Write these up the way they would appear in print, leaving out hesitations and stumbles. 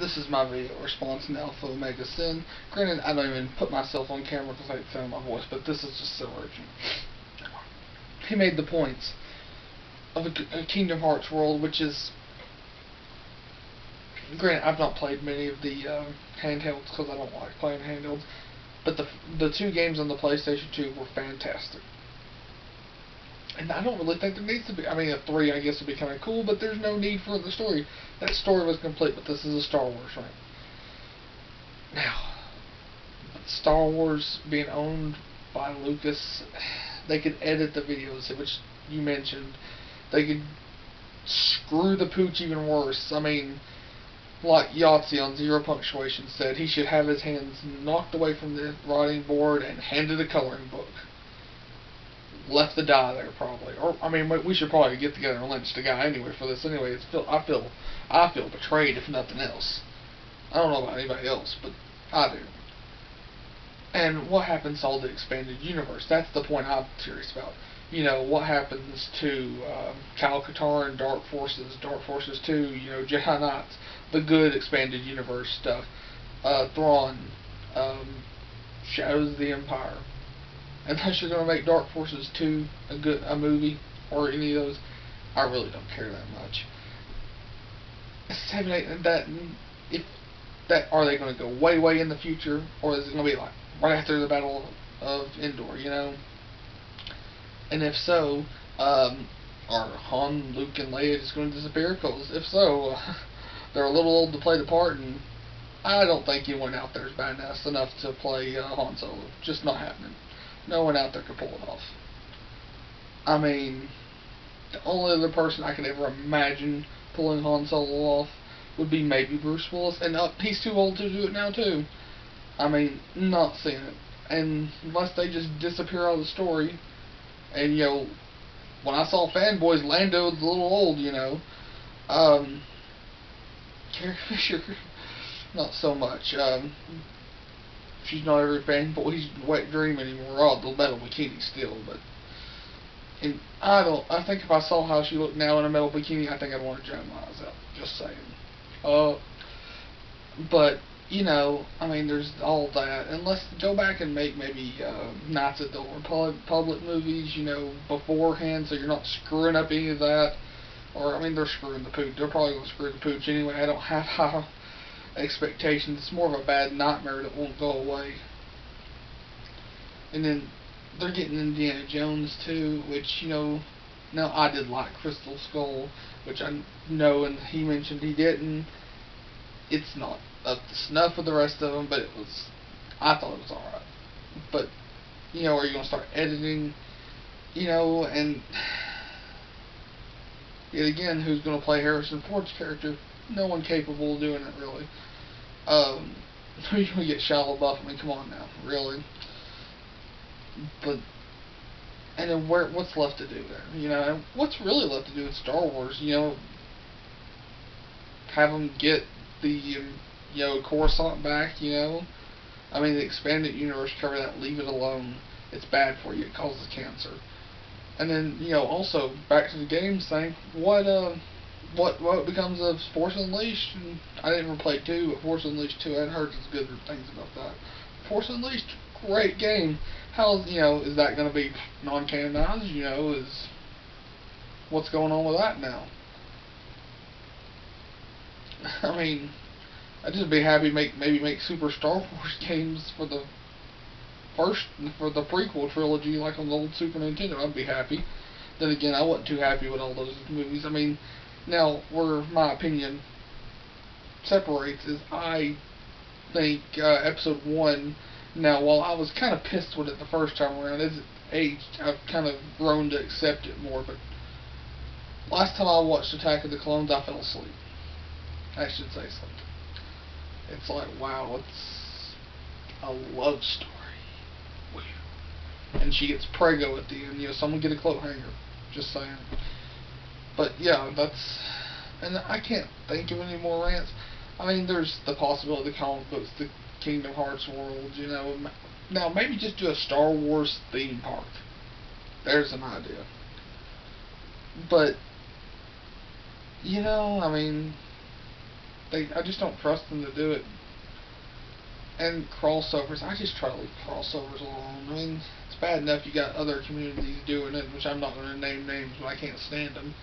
this is my video response to Alpha Omega Sin. Granted, I don't even put myself on camera because I hate sound my voice, but this is just so urgent. He made the points of a Kingdom Hearts world, which is, granted, I've not played many of the handhelds because I don't like playing handhelds, but the two games on the PlayStation 2 were fantastic. And I don't really think there needs to be. I mean, a 3, I guess, would be kind of cool, but there's no need for the story. That story was complete, but this is a Star Wars, right? Now, Star Wars being owned by Lucas, they could edit the videos, which you mentioned. They could screw the pooch even worse. I mean, like Yahtzee on Zero Punctuation said, he should have his hands knocked away from the writing board and handed a coloring book. Left to die there, probably. Or I mean, we should probably get together and lynch the guy anyway for this. Anyway, I feel betrayed if nothing else. I don't know about anybody else, but I do. And what happens to all the expanded universe? That's the point I'm curious about. You know, what happens to Kyle Katarn and Dark Forces 2, you know, Jedi Knights, the good expanded universe stuff, Thrawn, Shadows of the Empire. Unless you're going to make Dark Forces 2 a movie, or any of those, I really don't care that much. 7, 8, if that, are they going to go way in the future, or is it going to be like right after the Battle of Endor, you know? And if so, are Han, Luke, and Leia just going to disappear? Because if so, they're a little old to play the part, and I don't think anyone out there is badass enough to play Han Solo. Just not happening. No one out there could pull it off. I mean, the only other person I could ever imagine pulling Han Solo off would be maybe Bruce Willis, and he's too old to do it now too. I mean, not seeing it. And unless they just disappear out of the story, and you know, when I saw Fanboys, Lando was a little old, you know. Carrie Fisher, not so much. She's not every fanboy's wet dream anymore. Oh, the metal bikini still, but and I think if I saw how she looked now in a metal bikini, I think I'd want to drown my eyes out. Just saying. But you know, I mean, there's all that. And let's go back and make maybe Knights of the Old Republic movies, you know, beforehand, so you're not screwing up any of that. Or I mean, they're screwing the pooch. They're probably gonna screw the pooch anyway. I don't have high expectations. It's more of a bad nightmare that won't go away. And then they're getting Indiana Jones too, which, you know, now I did like Crystal Skull, which I know, and he mentioned he didn't. It's not up to snuff with the rest of them, but I thought it was alright. But, you know, are you going to start editing, you know, and yet again, who's going to play Harrison Ford's character? No one capable of doing it, really. Who are you going to get Shia LaBeouf? I mean, come on now, really. But, and then what's left to do there? You know, and what's really left to do with Star Wars? You know, have them get the, you know, Coruscant back, you know. I mean, the expanded universe, cover that, leave it alone. It's bad for you, it causes cancer. And then, you know, also, back to the games thing, what becomes of Force Unleashed? And I didn't ever play 2, but Force Unleashed 2, I'd heard some good things about that. Force Unleashed, great game. How's, you know, is that going to be non-canonized? You know, what's going on with that now? I mean, I'd just be happy maybe make Super Star Wars games for the prequel trilogy, like on the old Super Nintendo. I'd be happy. Then again, I wasn't too happy with all those movies. I mean, now where my opinion separates is I think Episode 1. Now, while I was kind of pissed with it the first time around, as it aged, I've kind of grown to accept it more. But last time I watched Attack of the Clones, I fell asleep. I should say something. It's like, wow, it's a love story. And she gets prego at the end. You know, someone get a cloak hanger. Just saying. But yeah, and I can't think of any more rants. I mean, there's the possibility of the comic books, the Kingdom Hearts world, you know. Now, maybe just do a Star Wars theme park. There's an idea. But, you know, I mean, I just don't trust them to do it. And crossovers, I just try to leave crossovers alone. I mean, it's bad enough you got other communities doing it, which I'm not going to name names, but I can't stand them.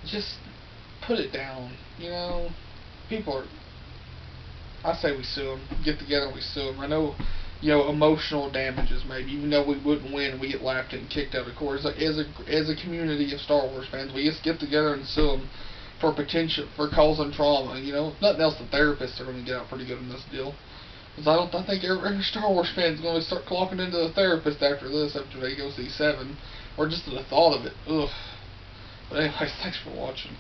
Just put it down, you know? People are, I say we sue them. Get together and we sue them. I know, emotional damages maybe, even though we wouldn't win, we get laughed at and kicked out of court. As a community of Star Wars fans, we just get together and sue them for causing trauma. If nothing else, the therapists are going to get out pretty good in this deal. Because I think every Star Wars fan is going to start clocking into the therapist after this, after they go see 7, or just the thought of it. Ugh. But anyways, thanks for watching.